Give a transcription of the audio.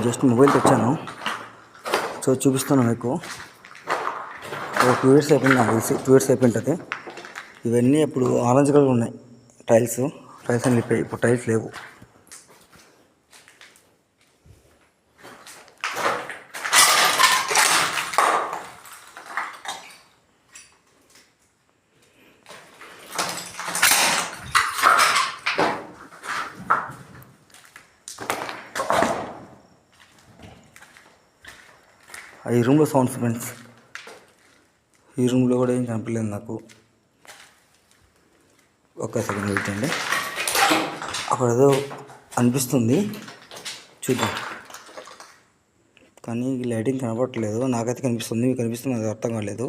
Just mobile తెచ్చాను. So చూపిస్తాను మీకు. 2 ఇయర్స్ అయిపోయింది నాకు తెలిసి. 2 ఇయర్స్ అయిపోయింటుంది. ఇవన్నీ ఇప్పుడు ఆరెంజ్ కలర్ ఉన్నాయి టైల్స్ అని వెళ్ళిపోయాయి. ఇప్పుడు టైల్స్ లేవు. ఈ రూమ్లో సౌండ్స్ ఫ్రెండ్స్. ఈ రూమ్లో కూడా ఏం కనిపించలేదు నాకు. ఒక్క సెకండ్ వెయిట్ అండి. అక్కడ ఏదో అనిపిస్తుంది, చూద్దాం. కానీ లైటింగ్ కనపడట్లేదు. నాకైతే కనిపిస్తుంది, మీకు కనిపిస్తుంది, అది అర్థం కాలేదు.